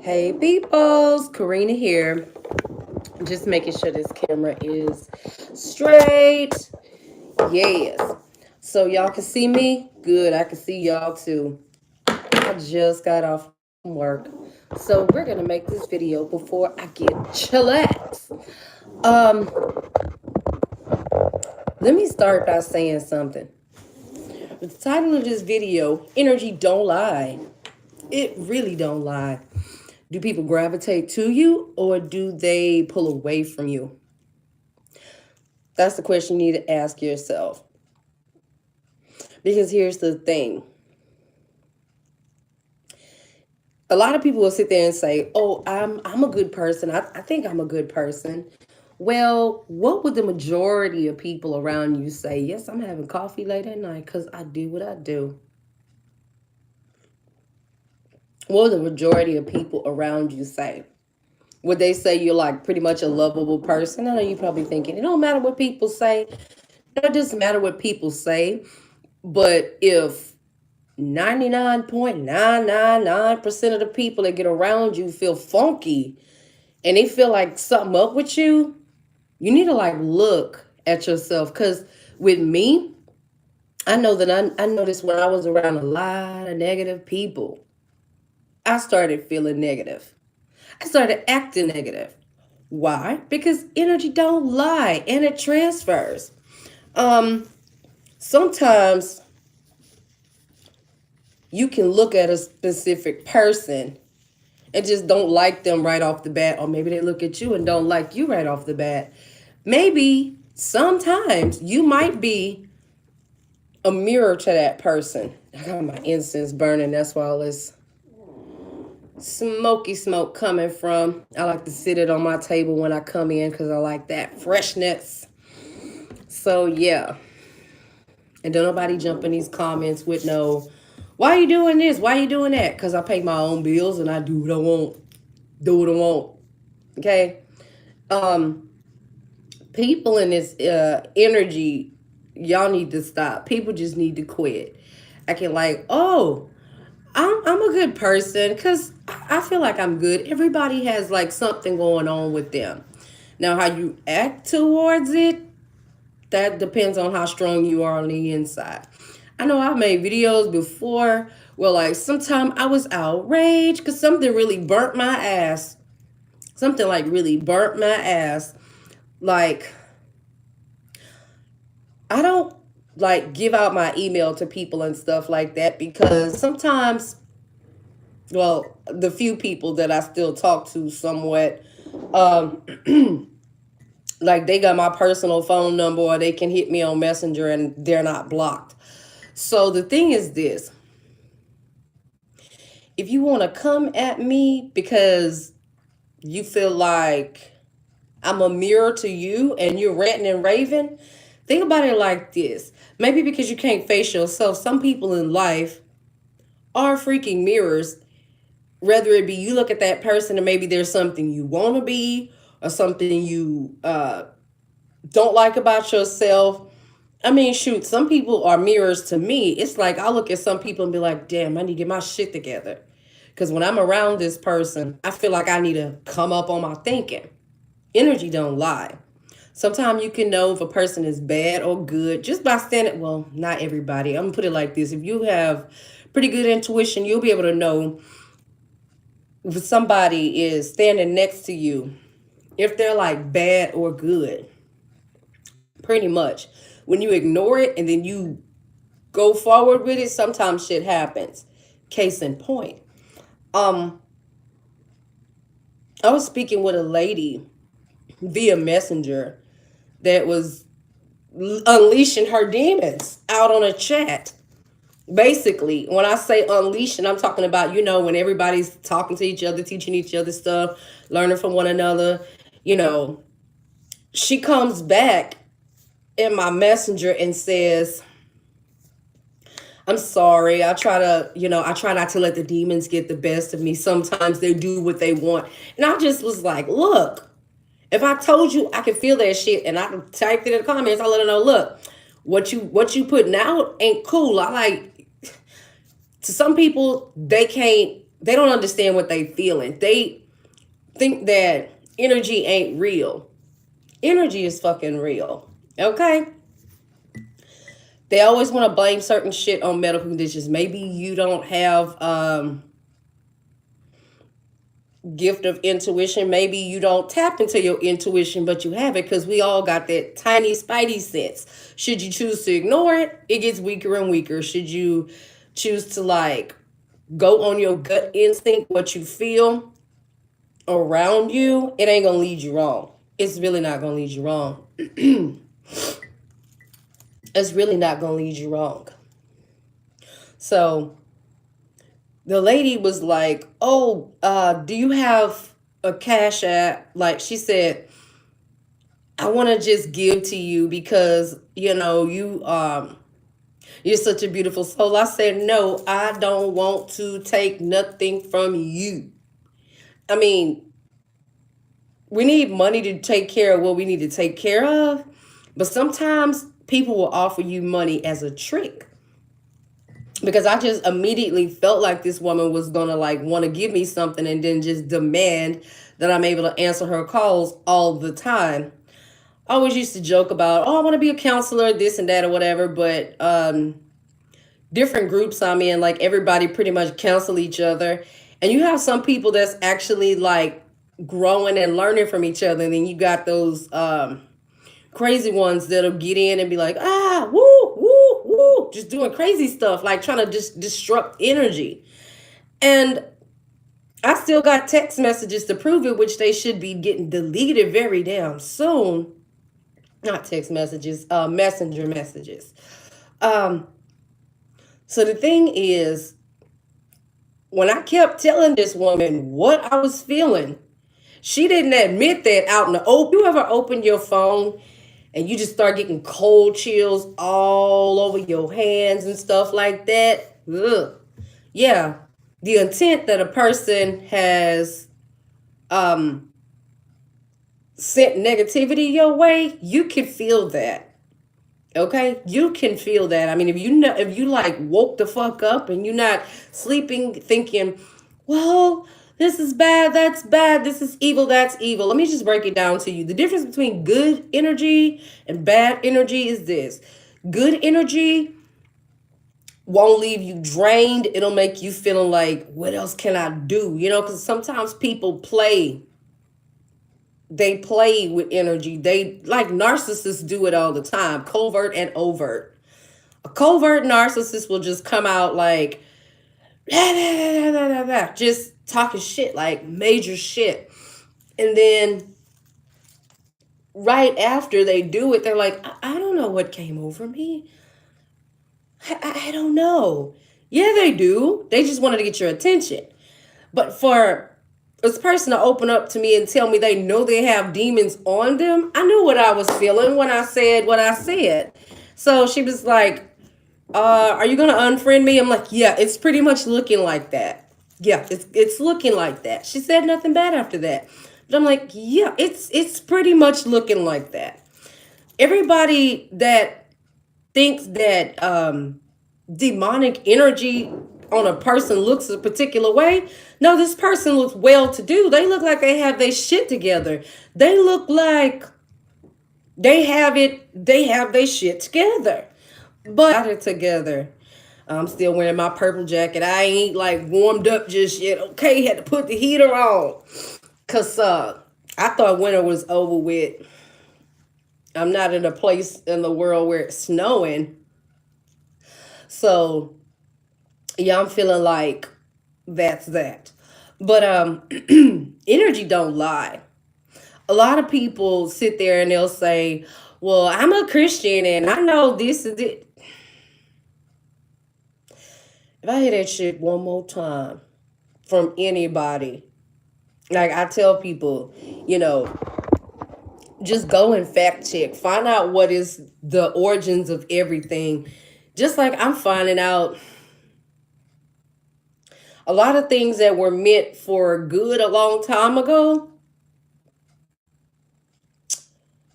Hey peoples, Karina here. Just making sure this camera is straight. Yes. So y'all can see me? Good. I can see y'all too. I just got off from work. So we're gonna make this video before I get chillax. Um, Let me start by saying something. The title of this video, Energy Don't Lie. It really don't lie. Do people gravitate to you or do they pull away from you? That's the question you need to ask yourself. Because here's the thing. A lot of people will sit there and say, "Oh, I'm a good person. I think I'm a good person." Well, what would the majority of people around you say? Yes, I'm having coffee late at night because I do what I do. What would the majority of people around you say? Would they say you're like pretty much a lovable person? I know you're probably thinking, it don't matter what people say. No, it doesn't matter what people say. But if 99.999% of the people that get around you feel funky and they feel like something up with you, you need to like look at yourself. Because with me, I know that I noticed when I was around a lot of negative people, I started feeling negative. I started acting negative. Why? Because energy don't lie and it transfers. Um, Sometimes you can look at a specific person and just don't like them right off the bat, or maybe they look at you and don't like you right off the bat. Maybe sometimes you might be a mirror to that person. I got my incense burning, that's why all this smoky smoke coming from. I like to sit it on my table when I come in because I like that freshness. So yeah. And don't nobody jump in these comments with no, why are you doing this? Why are you doing that? Because I pay my own bills and I do what I want. Do what I want. Okay? Um, People in this energy, y'all need to stop. People just need to quit. I can like, oh, I'm a good person because I feel like I'm good. Everybody has like something going on with them. Now, how you act towards it, that depends on how strong you are on the inside. I know I've made videos before where like sometimes I was outraged because something really burnt my ass. Something like really burnt my ass. Like, I don't like give out my email to people and stuff like that because sometimes, well, the few people that I still talk to somewhat, um, like they got my personal phone number or they can hit me on Messenger and they're not blocked. So the thing is this, if you want to come at me because you feel like I'm a mirror to you and you're ranting and raving, think about it like this. Maybe because you can't face yourself, some people in life are freaking mirrors. Whether it be you look at that person and maybe there's something you want to be or something you don't like about yourself. I mean, shoot, some people are mirrors to me. It's like I look at some people and be like, damn, I need to get my shit together. Because when I'm around this person, I feel like I need to come up on my thinking. Energy don't lie. Sometimes you can know if a person is bad or good just by standing. Well, not everybody. I'm gonna put it like this: if you have pretty good intuition, you'll be able to know if somebody is standing next to you, if they're like bad or good. Pretty much, when you ignore it and then you go forward with it, sometimes shit happens. Case in point, um, I was speaking with a lady via Messenger that was unleashing her demons out on a chat. Basically, when I say unleashing, I'm talking about, when everybody's talking to each other, teaching each other stuff, learning from one another. You know, she comes back in my messenger and says, I'm sorry. I try not to let the demons get the best of me. Sometimes they do what they want. And I just was like, look, if I told you I could feel that shit and I typed it in the comments, I let her know, look, what you putting out ain't cool. I like, to some people, they can't They don't understand what they feeling. They think that energy ain't real. Energy is fucking real. Okay? They always want to blame certain shit on medical conditions. Maybe you don't have gift of intuition. Maybe you don't tap into your intuition, but you have it, because we all got that tiny spidey sense. Should you choose to ignore it, it gets weaker and weaker. Should you choose to like go on your gut instinct, what you feel around you, it ain't gonna lead you wrong. It's really not gonna lead you wrong. It's really not gonna lead you wrong. So the lady was like, "Oh, do you have a cash app?" Like, she said, "I want to just give to you because you're such a beautiful soul." I said, "No, I don't want to take nothing from you. I mean, we need money to take care of what we need to take care of, but sometimes people will offer you money as a trick." Because I just immediately felt like this woman was gonna like want to give me something and then just demand that I'm able to answer her calls all the time. I always used to joke about, "Oh, I want to be a counselor, this and that or whatever," but different groups I'm in, like everybody pretty much counsel each other. And you have some people that's actually like growing and learning from each other. And then you got those crazy ones that'll get in and be like, "Ah, woo, woo, woo," just doing crazy stuff, like trying to just disrupt energy. And I still got text messages to prove it, which they should be getting deleted very damn soon. Not text messages, messenger messages. Um, so the thing is, when I kept telling this woman what I was feeling, she didn't admit that out in the open. You ever open your phone and you just start getting cold chills all over your hands and stuff like that? Ugh. Yeah. The intent that a person has um, sent negativity your way, you can feel that. Okay, you can feel that. I mean, if you like woke the fuck up and you're not sleeping thinking, "Well, this is bad, that's bad, this is evil, that's evil." Let me just break it down to you. The difference between good energy and bad energy is this: good energy won't leave you drained. It'll make you feeling like, "What else can I do?" Because sometimes people play with energy. They, like, narcissists do it all the time, covert and overt. A covert narcissist will just come out like just talking shit, like major shit. And then right after they do it, they're like, I don't know what came over me. I don't know. Yeah, they do. They just wanted to get your attention. But for this person to open up to me and tell me they know they have demons on them, I knew what I was feeling when I said what I said. So she was like, "Are you gonna unfriend me?" I'm like, "Yeah, it's pretty much looking like that. Yeah, it's looking like that." She said nothing bad after that, but I'm like, "Yeah, it's pretty much looking like that." Everybody that thinks that demonic energy on a person looks a particular way, no, this person looks well to do. They look like they have their shit together. They look like they have their shit together. But got it together. I'm still wearing my purple jacket. I ain't like warmed up just yet. Okay, had to put the heater on. Cause I thought winter was over with. I'm not in a place in the world where it's snowing. So yeah, I'm feeling like that's that. But energy don't lie. A lot of people sit there and they'll say, "Well, I'm a Christian and I know this is it." If I hear that shit one more time from anybody, like I tell people, you know, just go and fact check. Find out what is the origins of everything. Just like I'm finding out a lot of things that were meant for good a long time ago,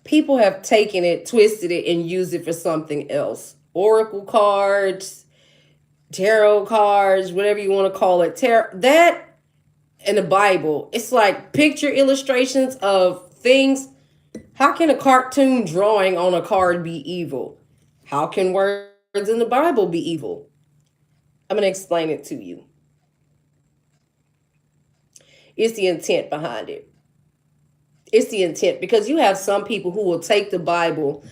people have taken it, twisted it, and used it for something else. Oracle cards, tarot cards, whatever you want to call it. That in the Bible, it's like picture illustrations of things. How can a cartoon drawing on a card be evil? How can words in the Bible be evil? I'm going to explain it to you. It's the intent behind it. It's the intent, because you have some people who will take the Bible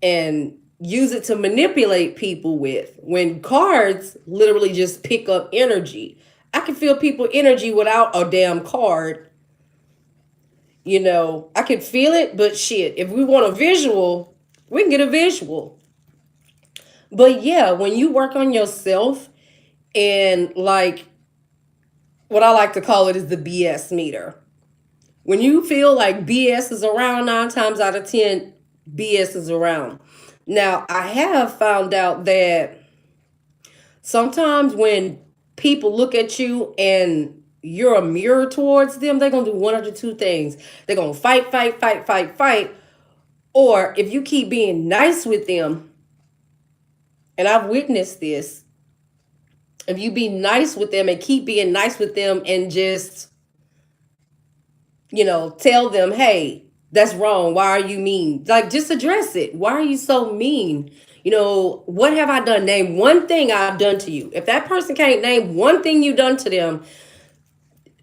and use it to manipulate people with, when cards literally just pick up energy. I can feel people energy without a damn card. You know, I can feel it, but shit, if we want a visual, we can get a visual. But yeah, when you work on yourself, and like what I like to call it is the BS meter. When you feel like BS is around, 9 times out of 10, BS is around. Now, I have found out that sometimes when people look at you and you're a mirror towards them, they're going to do one of the two things. They're going to fight, fight, fight, fight, fight. Or if you keep being nice with them, and I've witnessed this, if you be nice with them and keep being nice with them and just, you know, tell them, hey, that's wrong. Why are you mean? Like, just address it. Why are you so mean? You know, what have I done? Name one thing I've done to you. If that person can't name one thing you done to them,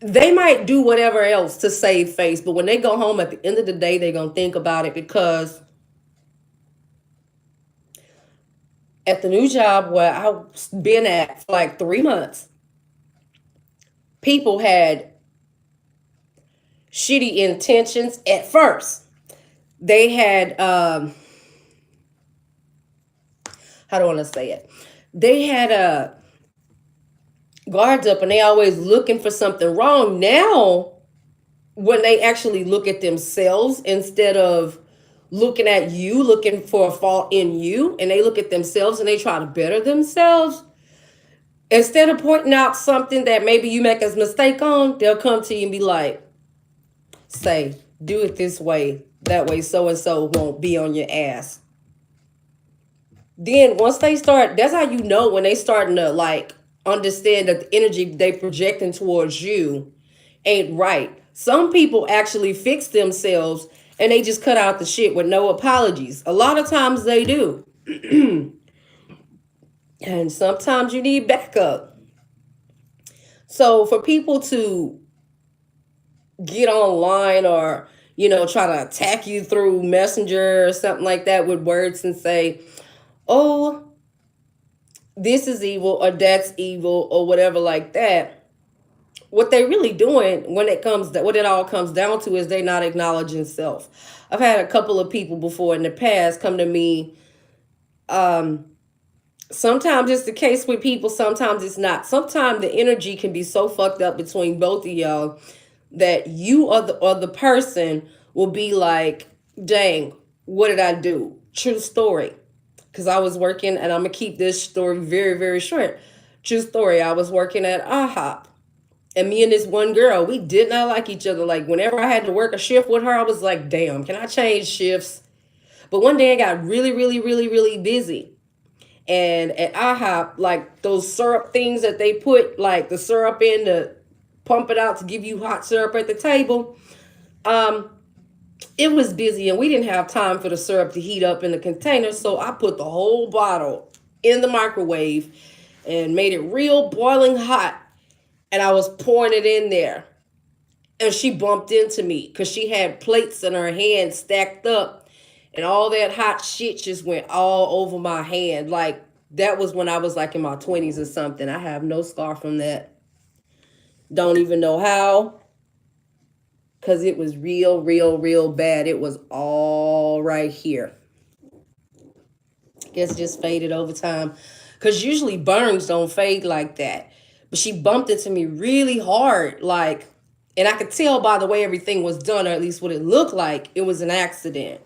they might do whatever else to save face. But when they go home at the end of the day, they're going to think about it, because at the new job where I've been at for like 3 months, people had shitty intentions at first. They had, how do I want to say it? They had guards up, and they always looking for something wrong. Now, when they actually look at themselves instead of looking at you, looking for a fault in you, and they look at themselves and they try to better themselves, instead of pointing out something that maybe you make a mistake on, they'll come to you and be like, say, do it this way, that way so and so won't be on your ass. Then once they start, that's how you know when they starting to like understand that the energy they projecting towards you ain't right. Some people actually fix themselves and they just cut out the shit with no apologies. A lot of times they do. And sometimes you need backup. So for people to get online or, you know, try to attack you through Messenger or something like that with words and say, oh, this is evil or that's evil or whatever like that, what they really doing when it comes to what it all comes down to is they not acknowledging self. I've had a couple of people before in the past come to me. Sometimes it's the case with people, sometimes it's not. Sometimes the energy can be so fucked up between both of y'all that you or the person will be like, dang, what did I do? True story. Because I was working, and I'm going to keep this story very, very short. True story. I was working at IHOP. And me and this one girl, we did not like each other. Like, whenever I had to work a shift with her, I was like, damn, can I change shifts? But one day I got really, really, really, really busy. And at IHOP, like those syrup things that they put, like the syrup in to pump it out to give you hot syrup at the table, it was busy and we didn't have time for the syrup to heat up in the container. So I put the whole bottle in the microwave and made it real boiling hot. And I was pouring it in there. And she bumped into me because she had plates in her hand stacked up. And all that hot shit just went all over my hand. Like, that was when I was like in my 20s or something. I have no scar from that. Don't even know how. Because it was real, real, real bad. It was all right here. Guess it just faded over time. Because usually burns don't fade like that. But she bumped into me really hard. Like, and I could tell by the way everything was done, or at least what it looked like, it was an accident.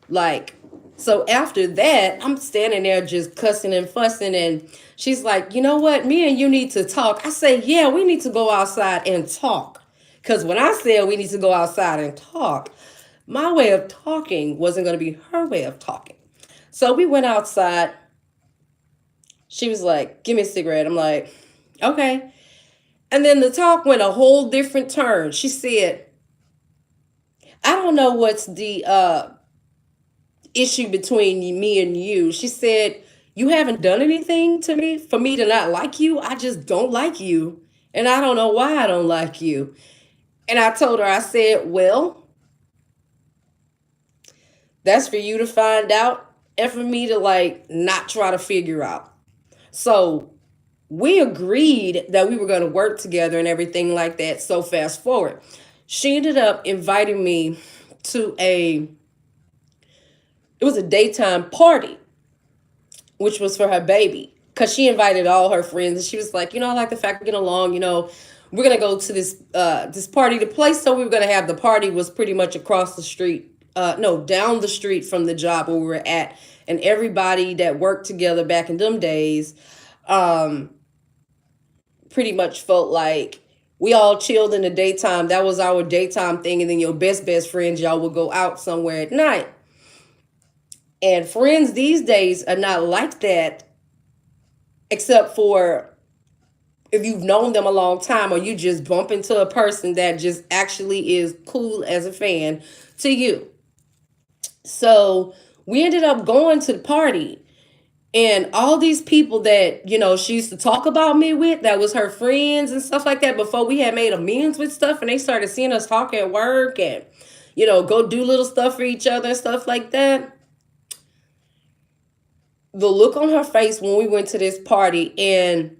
Like, so after that, I'm standing there just cussing and fussing. And she's like, you know what? Me and you need to talk. I say, yeah, we need to go outside and talk. Because when I said we need to go outside and talk, my way of talking wasn't going to be her way of talking. So we went outside She was like, give me a cigarette. I'm like, okay. And then the talk went a whole different turn. She said, I don't know what's the issue between me and you. She said, you haven't done anything to me for me to not like you. I just don't like you. And I don't know why I don't like you. And I told her, I said, well, that's for you to find out and for me to like not try to figure out. So we agreed that we were going to work together and everything like that. So fast forward, she ended up inviting me to it was a daytime party, which was for her baby. Cause she invited all her friends and she was like, I like the fact we get along, we're gonna go to this party. The place so we were gonna have the party was pretty much across the street, no, down the street from the job where we were at. And everybody that worked together back in them days, um, pretty much felt like we all chilled in the daytime. That was our daytime thing. And then your best friends, y'all would go out somewhere at night. And friends these days are not like that, except for if you've known them a long time or you just bump into a person that just actually is cool as a fan to you. So we ended up going to the party. And all these people that, she used to talk about me with, that was her friends and stuff like that, before we had made amends with stuff and they started seeing us talk at work and, go do little stuff for each other and stuff like that. The look on her face when we went to this party, and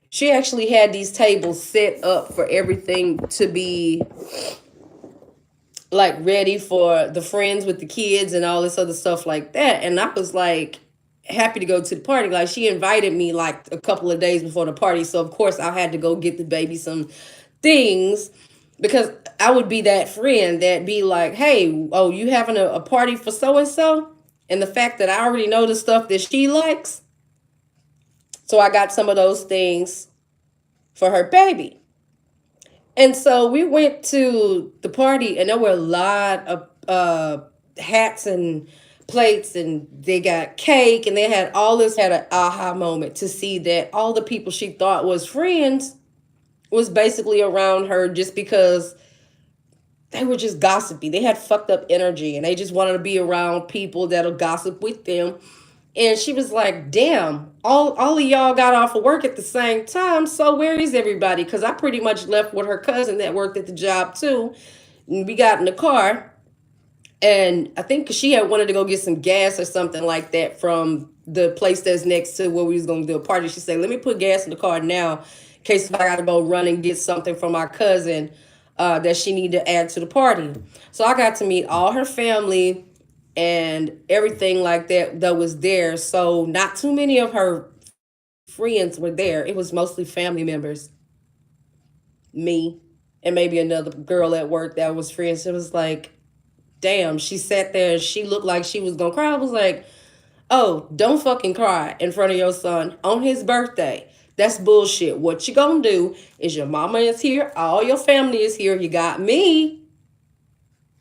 she actually had these tables set up for everything to be like ready for the friends with the kids and all this other stuff like that. And I was like, happy to go to the party. Like, she invited me like a couple of days before the party. So of course I had to go get the baby some things, because I would be that friend that be like, hey, oh, you having a party for so and so? And the fact that I already know the stuff that she likes. So I got some of those things for her baby. And so we went to the party and there were a lot of hats and plates, and they got cake and they had all this. Had an aha moment to see that all the people she thought was friends was basically around her just because they were just gossipy. They had fucked up energy and they just wanted to be around people that'll gossip with them. And she was like, damn, all of y'all got off of work at the same time. So where is everybody? Because I pretty much left with her cousin that worked at the job too. And we got in the car. And I think she had wanted to go get some gas or something like that from the place that's next to where we was going to do a party. She said, let me put gas in the car now in case if I got to go run and get something from our cousin that she needed to add to the party. So I got to meet all her family and everything like that was there. So not too many of her friends were there. It was mostly family members, me, and maybe another girl at work that was friends. It was like, damn, she sat there and she looked like she was gonna cry. I was like, oh, don't fucking cry in front of your son on his birthday. That's bullshit. What you gonna do is your mama is here, all your family is here. You got me,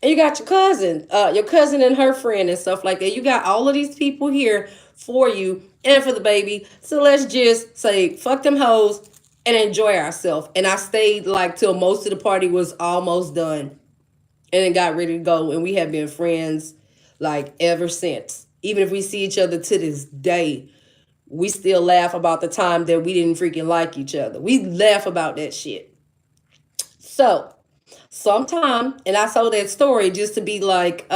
and you got your cousin and her friend and stuff like that. You got all of these people here for you and for the baby. So let's just say fuck them hoes and enjoy ourselves. And I stayed like till most of the party was almost done, and then got ready to go. And we have been friends like ever since. Even if we see each other to this day, we still laugh about the time that we didn't freaking like each other. We laugh about that shit. So sometimes, and I told that story just to be like,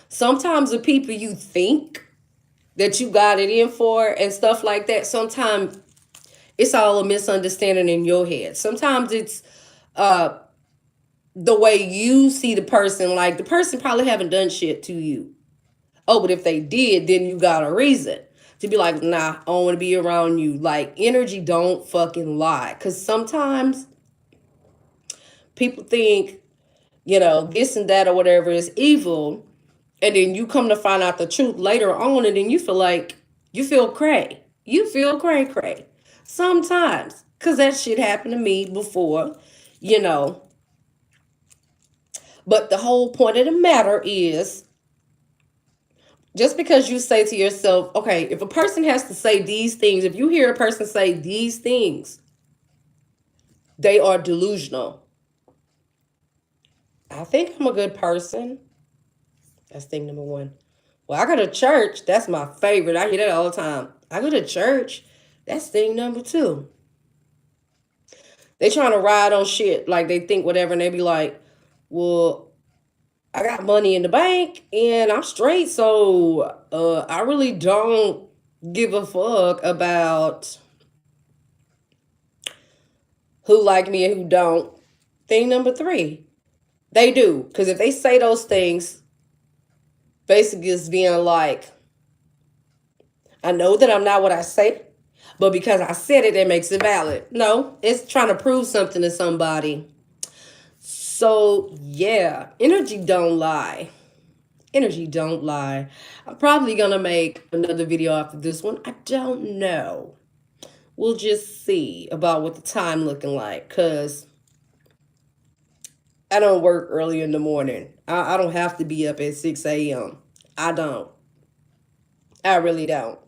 sometimes the people you think that you got it in for and stuff like that, sometimes it's all a misunderstanding in your head. Sometimes it's the way you see the person, like the person probably haven't done shit to you. Oh, but if they did, then you got a reason to be like, nah, I don't want to be around you. Like, energy don't fucking lie. Because sometimes people think, this and that or whatever is evil. And then you come to find out the truth later on, and then you feel cray. You feel cray. Sometimes. Because that shit happened to me before, But the whole point of the matter is, Just because you say to yourself, okay, if a person has to say these things, if you hear a person say these things, they are delusional. I think I'm a good person. That's thing number one. Well, I go to church. That's my favorite. I hear that all the time. I go to church. That's thing number two. They trying to ride on shit like they think whatever, and they be like, well, I got money in the bank and I'm straight, so I really don't give a fuck about who like me and who don't. Thing number three, they do. Because if they say those things, basically it's being like, I know that I'm not what I say, but because I said it, it makes it valid. No, it's trying to prove something to somebody. So, yeah, energy don't lie. Energy don't lie. I'm probably going to make another video after this one. I don't know. We'll just see about what the time looking like, because I don't work early in the morning. I don't have to be up at 6 a.m. I don't. I really don't.